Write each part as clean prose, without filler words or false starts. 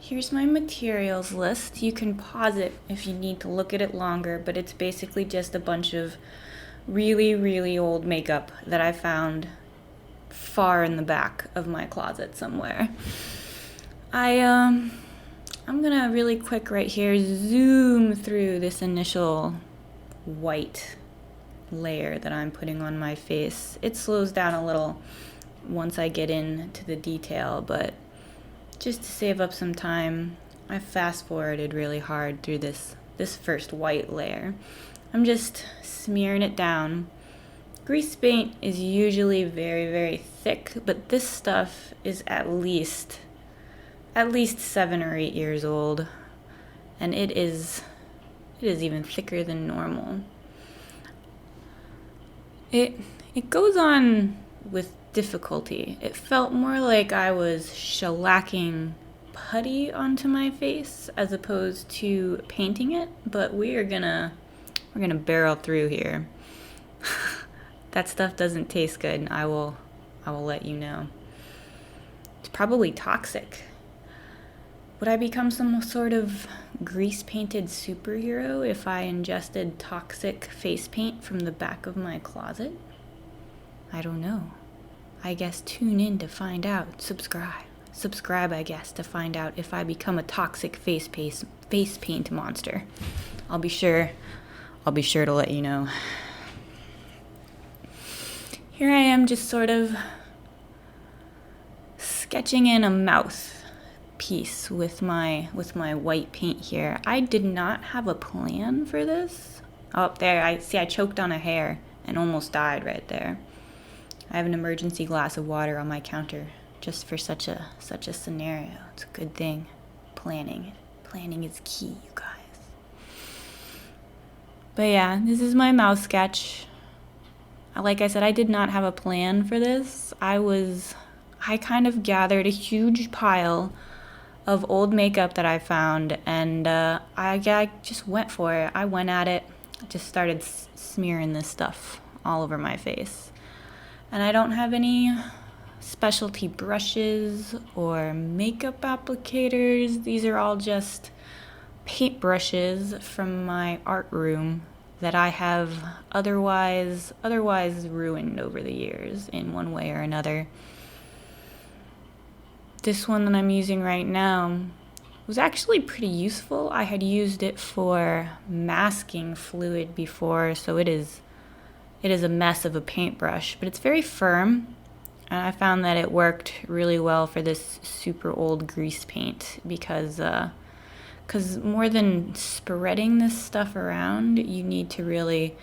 Here's my materials list. You can pause it if you need to look at it longer, but it's basically just a bunch of really, really old makeup that I found far in the back of my closet somewhere. I'm gonna really quick right here zoom through this initial white layer that I'm putting on my face. It slows down a little once I get into the detail, but just to save up some time, I fast forwarded really hard through this first white layer. I'm just smearing it down. Grease paint is usually very, very thick, but this stuff is at least 7 or 8 years old, and it is even thicker than normal. It goes on with difficulty. It felt more like I was shellacking putty onto my face as opposed to painting it, but we're gonna barrel through here. That stuff doesn't taste good. I will let you know. It's probably toxic. Would I become some sort of grease-painted superhero if I ingested toxic face paint from the back of my closet? I don't know. I guess tune in to find out. Subscribe, I guess, to find out if I become a toxic face paint monster. I'll be sure to let you know. Here I am just sort of sketching in a mouth piece with my white paint here. I did not have a plan for this. Oh, there, I choked on a hair and almost died right there. I have an emergency glass of water on my counter just for such a scenario. It's a good thing. Planning is key, you guys. But yeah, this is my mouth sketch. Like I said, I did not have a plan for this. I kind of gathered a huge pile of old makeup that I found, and I just went for it. I went at it. I just started smearing this stuff all over my face. And I don't have any specialty brushes or makeup applicators. These are all just paint brushes from my art room that I have otherwise ruined over the years in one way or another. This one that I'm using right now was actually pretty useful. I had used it for masking fluid before, so it is a mess of a paintbrush, but it's very firm, and I found that it worked really well for this super old grease paint because more than spreading this stuff around, you need to really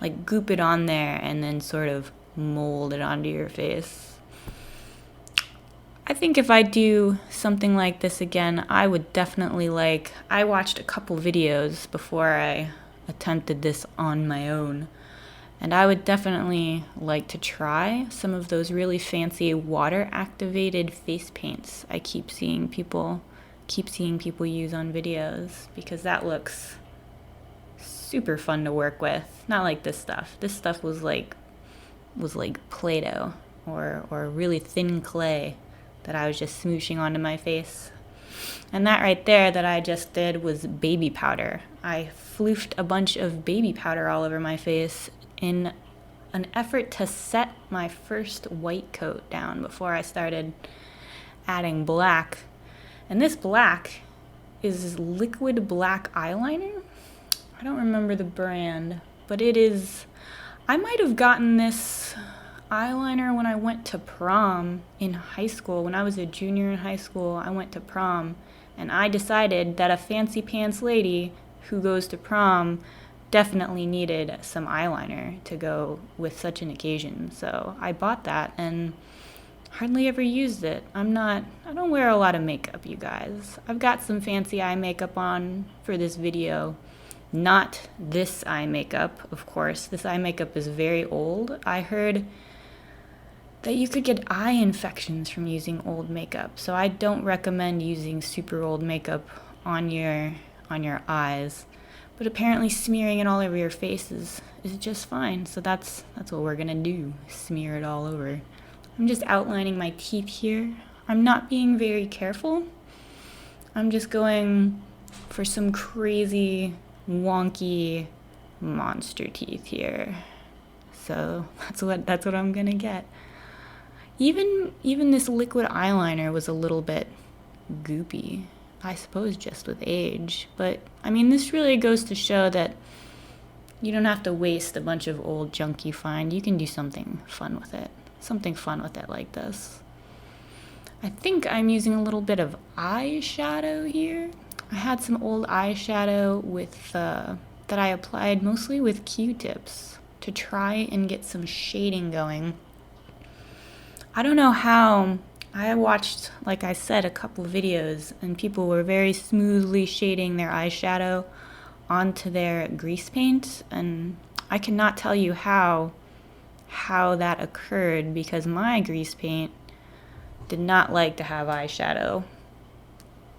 like goop it on there and then sort of mold it onto your face. I think if I do something like this again, I would definitely I watched a couple videos before I attempted this on my own. And I would definitely like to try some of those really fancy water-activated face paints I keep seeing people use on videos, because that looks super fun to work with. Not like this stuff. This stuff was like Play-Doh or really thin clay that I was just smooshing onto my face. And that right there that I just did was baby powder. I floofed a bunch of baby powder all over my face in an effort to set my first white coat down before I started adding black. And this black is liquid black eyeliner. I don't remember the brand, but it is. I might have gotten this eyeliner when I went to prom in high school. When I was a junior in high school, I went to prom, and I decided that a fancy pants lady who goes to prom definitely needed some eyeliner to go with such an occasion. So I bought that and hardly ever used it. I don't wear a lot of makeup, you guys. I've got some fancy eye makeup on for this video. Not this eye makeup, of course. This eye makeup is very old. I heard that you could get eye infections from using old makeup. So I don't recommend using super old makeup on your eyes. But apparently smearing it all over your face is just fine. So that's what we're gonna do. Smear it all over. I'm just outlining my teeth here. I'm not being very careful. I'm just going for some crazy, wonky monster teeth here. So that's what I'm gonna get. Even this liquid eyeliner was a little bit goopy. I suppose just with age. But I mean, this really goes to show that you don't have to waste a bunch of old junk you find. You can do something fun with it. Something fun with it like this. I think I'm using a little bit of eyeshadow here. I had some old eyeshadow with that I applied mostly with Q-tips to try and get some shading going. I don't know how. I watched, like I said, a couple videos, and people were very smoothly shading their eyeshadow onto their grease paint, and I cannot tell you how that occurred, because my grease paint did not like to have eyeshadow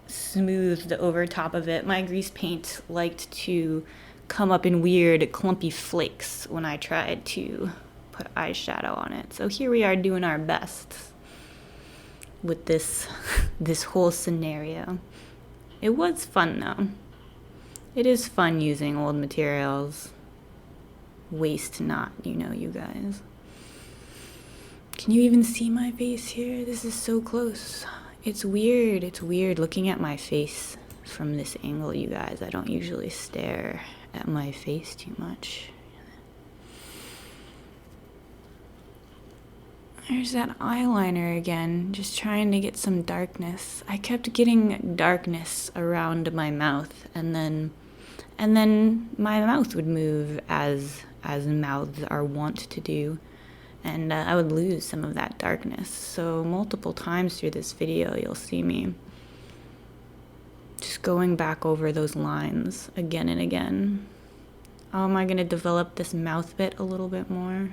smoothed over top of it. My grease paint liked to come up in weird clumpy flakes when I tried to put eyeshadow on it. So here we are doing our best with this whole scenario. It was fun though. It is fun using old materials. Waste not, you know, you guys. Can you even see my face here? This is so close. It's weird. It's weird looking at my face from this angle, you guys. I don't usually stare at my face too much. There's that eyeliner again, just trying to get some darkness. I kept getting darkness around my mouth, and then my mouth would move as mouths are wont to do, and I would lose some of that darkness. So multiple times through this video, you'll see me just going back over those lines again and again. How am I going to develop this mouth bit a little bit more?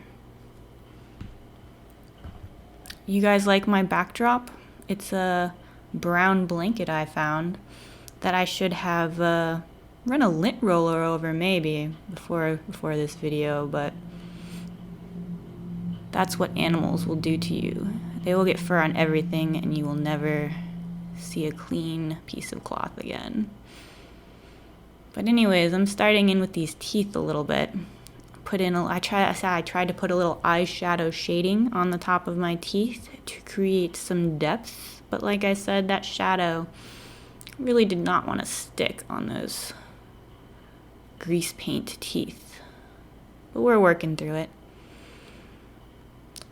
You guys like my backdrop? It's a brown blanket I found that I should have run a lint roller over maybe before this video, but that's what animals will do to you. They will get fur on everything, and you will never see a clean piece of cloth again. But anyways, I'm starting in with these teeth a little bit. I tried to put a little eyeshadow shading on the top of my teeth to create some depth, but like I said, that shadow really did not want to stick on those grease paint teeth. But we're working through it.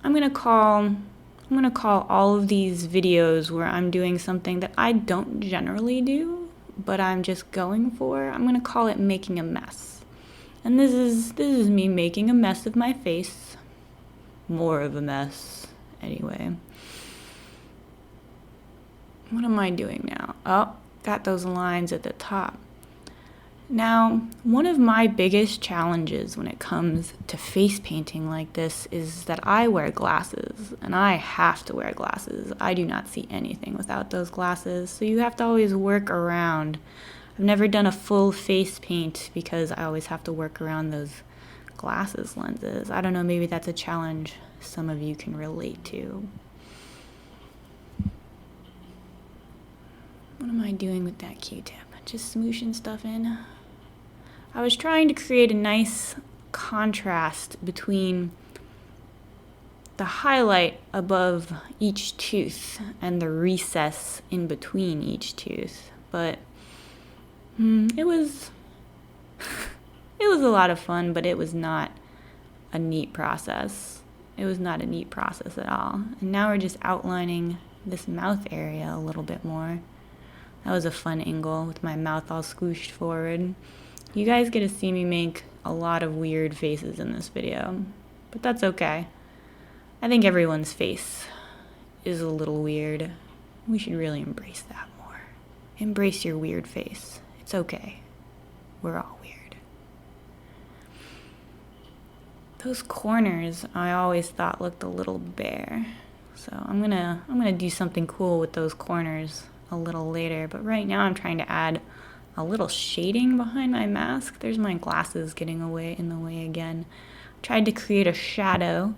I'm gonna call all of these videos where I'm doing something that I don't generally do, but I'm just going for. I'm gonna call it making a mess. And this is me making a mess of my face. More of a mess, anyway. What am I doing now? Oh, got those lines at the top. Now, one of my biggest challenges when it comes to face painting like this is that I wear glasses, and I have to wear glasses. I do not see anything without those glasses, so you have to always work around. I've never done a full face paint because I always have to work around those glasses lenses. I don't know, maybe that's a challenge some of you can relate to. What am I doing with that Q-tip? Just smooshing stuff in. I was trying to create a nice contrast between the highlight above each tooth and the recess in between each tooth, but it was a lot of fun, but it was not a neat process. It was not a neat process at all. And now we're just outlining this mouth area a little bit more. That was a fun angle with my mouth all squooshed forward. You guys get to see me make a lot of weird faces in this video, but that's okay. I think everyone's face is a little weird. We should really embrace that more. Embrace your weird face. It's okay. We're all weird. Those corners I always thought looked a little bare. So I'm gonna do something cool with those corners a little later, but right now I'm trying to add a little shading behind my mask. There's my glasses getting in the way again. Tried to create a shadow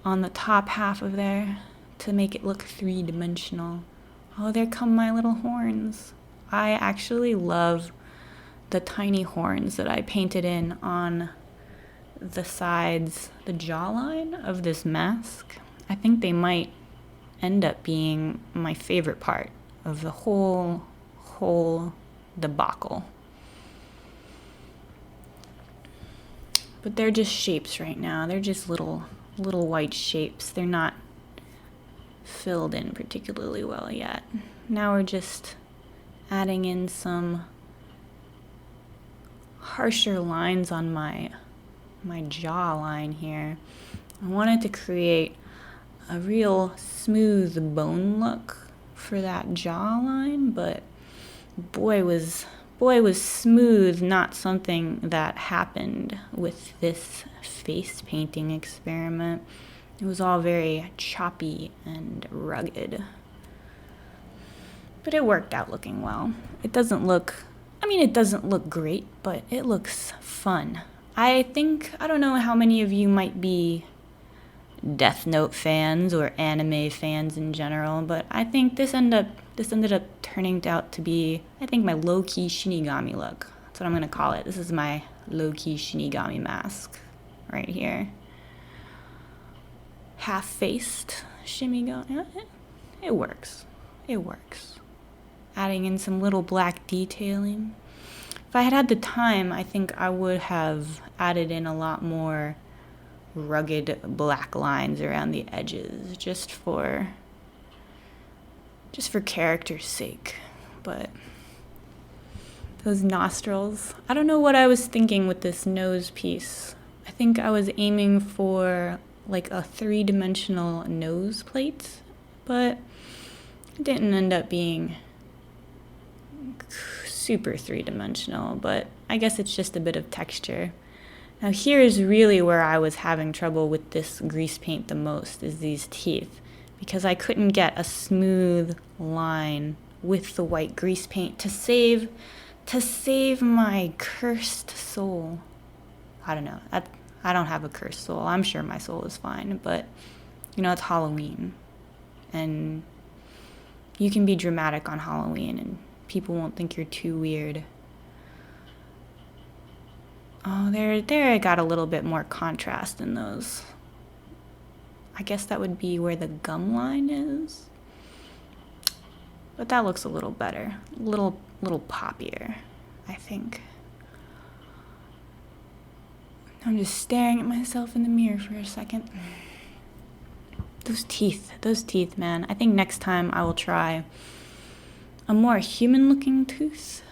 on the top half of there to make it look three-dimensional. Oh, there come my little horns. I actually love the tiny horns that I painted in on the sides, the jawline of this mask. I think they might end up being my favorite part of the whole debacle. But they're just shapes right now. They're just little white shapes. They're not filled in particularly well yet. Now we're just adding in some harsher lines on my jawline here. I wanted to create a real smooth bone look for that jawline, but boy was smooth not something that happened with this face painting experiment. It was all very choppy and rugged. But it worked out looking well. It doesn't look great, but it looks fun. I don't know how many of you might be Death Note fans or anime fans in general, but I think this ended up turning out to be, I think, my low-key Shinigami look. That's what I'm going to call it. This is my low-key Shinigami mask right here. Half-faced Shinigami. It works. Adding in some little black detailing. If I had had the time, I think I would have added in a lot more rugged black lines around the edges, just for character's sake. But those nostrils, I don't know what I was thinking with this nose piece. I think I was aiming for like a 3-dimensional nose plate, but it didn't end up being super 3-dimensional, but I guess it's just a bit of texture. Now here's really where I was having trouble with this grease paint the most, is these teeth, because I couldn't get a smooth line with the white grease paint to save my cursed soul. I don't know. I don't have a cursed soul. I'm sure my soul is fine, but it's Halloween, and you can be dramatic on Halloween and people won't think you're too weird. Oh, there I got a little bit more contrast in those. I guess that would be where the gum line is. But that looks a little better. A little poppier, I think. I'm just staring at myself in the mirror for a second. Those teeth, man. I think next time I will try a more human-looking tooth.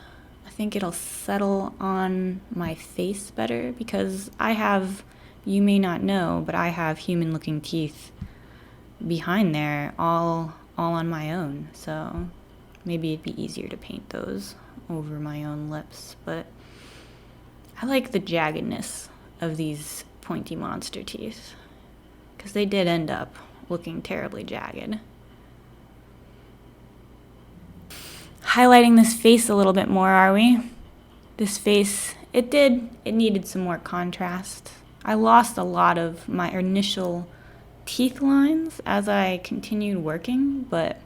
I think it'll settle on my face better, because you may not know, but I have human-looking teeth behind there, all on my own. So maybe it'd be easier to paint those over my own lips. But I like the jaggedness of these pointy monster teeth, because they did end up looking terribly jagged. Highlighting this face a little bit more, are we? This face, it needed some more contrast. I lost a lot of my initial teeth lines as I continued working, but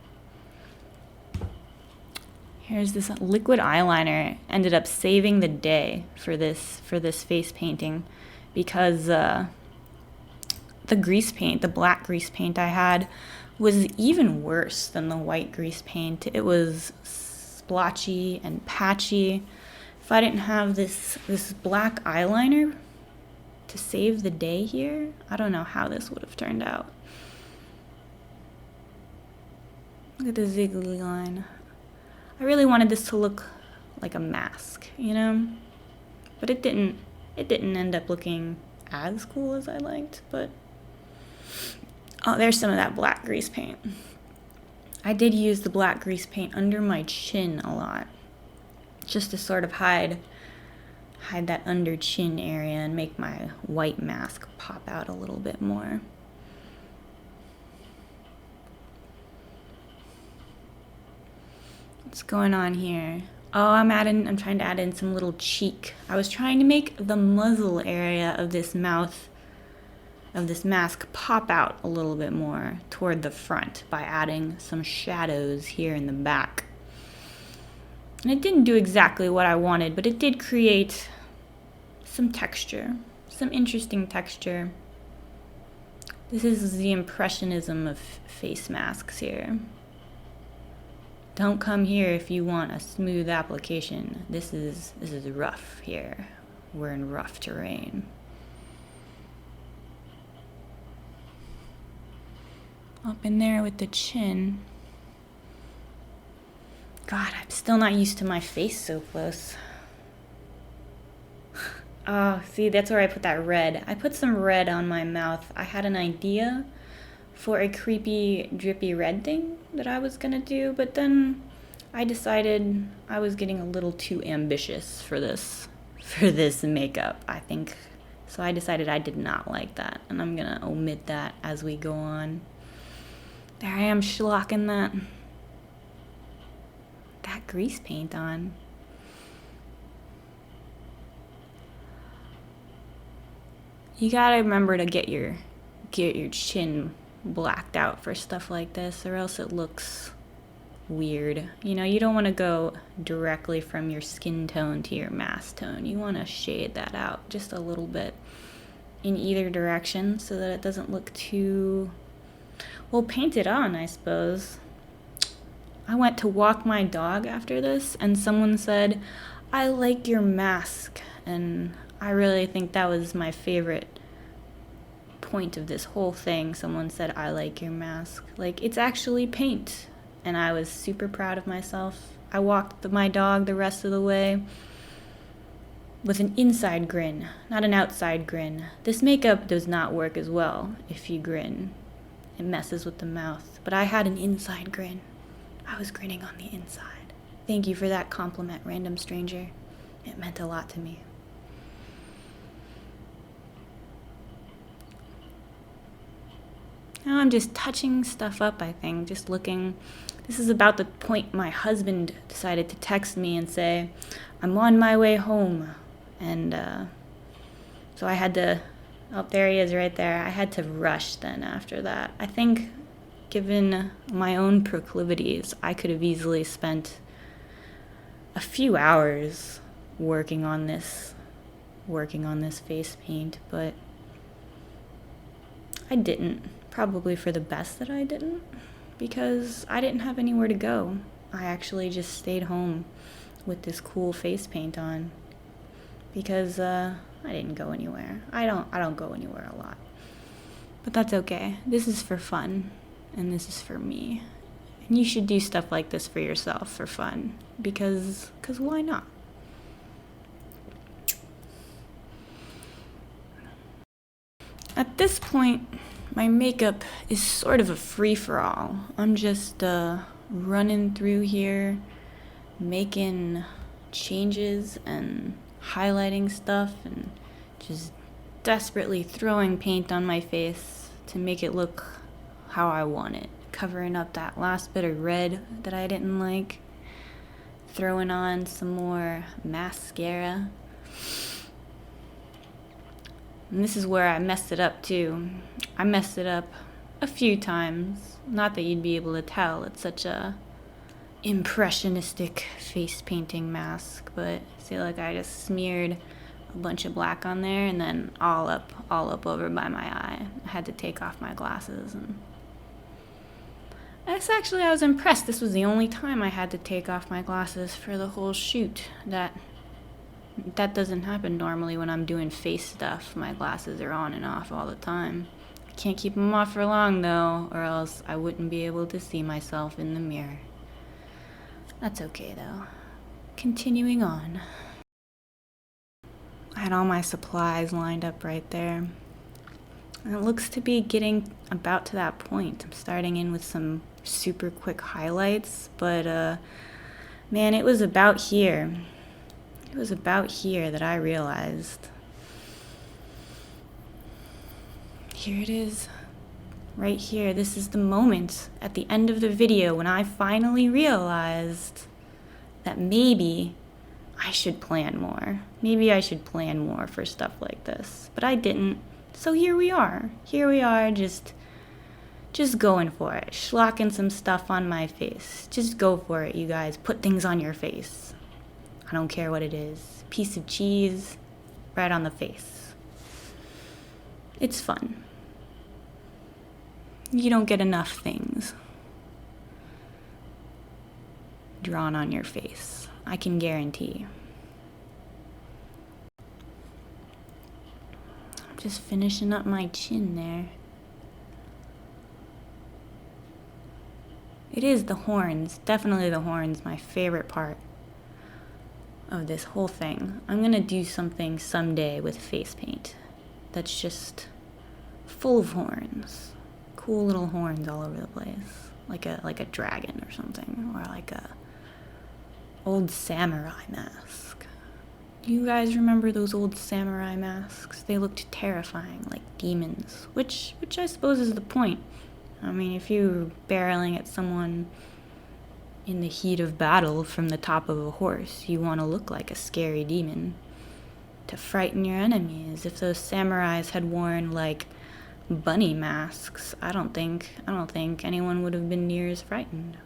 here's this liquid eyeliner. Ended up saving the day for this face painting, because the grease paint, the black grease paint I had, was even worse than the white grease paint. It was splotchy and patchy. If I didn't have this black eyeliner to save the day here, I don't know how this would have turned out. Look at the ziggly line. I really wanted this to look like a mask, But it didn't end up looking as cool as I liked, but oh, there's some of that black grease paint. I did use the black grease paint under my chin a lot, just to sort of hide that under chin area and make my white mask pop out a little bit more. What's going on here? Oh, I'm trying to add in some little cheek. I was trying to make the muzzle area of this mouth, of this mask, pop out a little bit more toward the front by adding some shadows here in the back. And it didn't do exactly what I wanted, but it did create some texture, some interesting texture. This is the impressionism of face masks here. Don't come here if you want a smooth application. This is rough here. We're in rough terrain. Up in there with the chin. God, I'm still not used to my face so close. Oh, see, that's where I put that red. I put some red on my mouth. I had an idea for a creepy, drippy red thing that I was gonna do, but then I decided I was getting a little too ambitious for this makeup, I think. So I decided I did not like that, and I'm gonna omit that as we go on. There I am schlocking that grease paint on. You gotta remember to get your chin blacked out for stuff like this, or else it looks weird. You know, you don't want to go directly from your skin tone to your mask tone. You want to shade that out just a little bit in either direction so that it doesn't look too, well, painted on, I suppose. I went to walk my dog after this, and someone said, "I like your mask," and I really think that was my favorite point of this whole thing. Someone said, "I like your mask." Like, it's actually paint, and I was super proud of myself. I walked my dog the rest of the way with an inside grin, not an outside grin. This makeup does not work as well if you grin. It messes with the mouth, but I had an inside grin. I was grinning on the inside. Thank you for that compliment, random stranger. It meant a lot to me. Now I'm just touching stuff up, I think, just looking. This is about the point my husband decided to text me and say, "I'm on my way home." And so I had to, oh, there he is right there. I had to rush then after that. I think given my own proclivities, I could have easily spent a few hours working on this face paint, but I didn't. Probably for the best that I didn't, because I didn't have anywhere to go. I actually just stayed home with this cool face paint on because I didn't go anywhere. I don't go anywhere a lot. But that's okay. This is for fun, and this is for me. And you should do stuff like this for yourself for fun, because why not? At this point, my makeup is sort of a free-for-all. I'm just running through here, making changes and highlighting stuff and just desperately throwing paint on my face to make it look how I want it. Covering up that last bit of red that I didn't like. Throwing on some more mascara. And this is where I messed it up too. I messed it up a few times. Not that you'd be able to tell. It's such a impressionistic face painting mask, but see, like, I just smeared a bunch of black on there and then all up over by my eye. I had to take off my glasses, and that's actually, I was impressed. This was the only time I had to take off my glasses for the whole shoot. That doesn't happen normally when I'm doing face stuff. My glasses are on and off all the time. I can't keep them off for long though, or else I wouldn't be able to see myself in the mirror. That's okay though. Continuing on. I had all my supplies lined up right there. And it looks to be getting about to that point. I'm starting in with some super quick highlights, but man, it was about here. It was about here that I realized. Here it is. Right here. This is the moment at the end of the video when I finally realized that maybe I should plan more. Maybe I should plan more for stuff like this. But I didn't. So here we are. Here we are, just going for it. Schlocking some stuff on my face. Just go for it, you guys. Put things on your face. I don't care what it is. Piece of cheese, right on the face. It's fun. You don't get enough things drawn on your face, I can guarantee. I'm just finishing up my chin there. It is the horns, definitely the horns, my favorite part of this whole thing. I'm gonna do something someday with face paint that's just full of horns. Cool little horns all over the place. Like a dragon or something, or like a old samurai mask. Do you guys remember those old samurai masks? They looked terrifying, like demons, which I suppose is the point. I mean, if you're barreling at someone in the heat of battle from the top of a horse, you want to look like a scary demon to frighten your enemies. If those samurais had worn like bunny masks, I don't think anyone would have been near as frightened.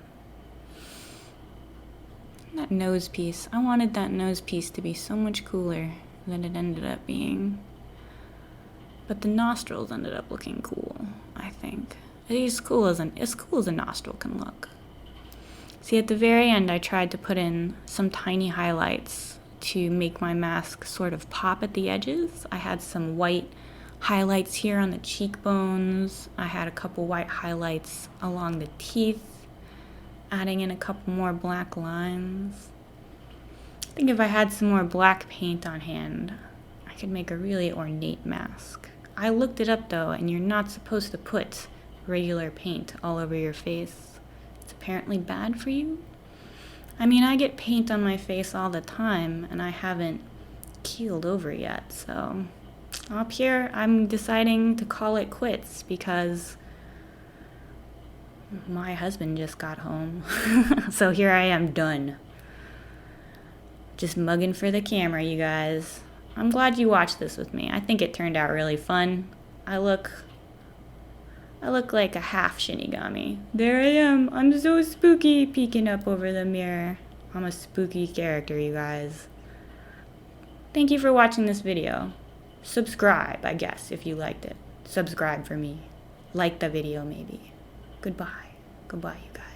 That nose piece, I wanted that nose piece to be so much cooler than it ended up being. But the nostrils ended up looking cool, I think. As cool as a nostril can look. See, at the very end, I tried to put in some tiny highlights to make my mask sort of pop at the edges. I had some white highlights here on the cheekbones. I had a couple white highlights along the teeth, adding in a couple more black lines. I think if I had some more black paint on hand, I could make a really ornate mask. I looked it up though, and you're not supposed to put regular paint all over your face. It's apparently bad for you. I mean, I get paint on my face all the time, and I haven't keeled over yet, so up here I'm deciding to call it quits because my husband just got home. So here I am, done. Just mugging for the camera, you guys. I'm glad you watched this with me. I think it turned out really fun. I look like a half Shinigami. There I am. I'm so spooky, peeking up over the mirror. I'm a spooky character, you guys. Thank you for watching this video. Subscribe, I guess, if you liked it. Subscribe for me. Like the video, maybe. Goodbye. Goodbye, you guys.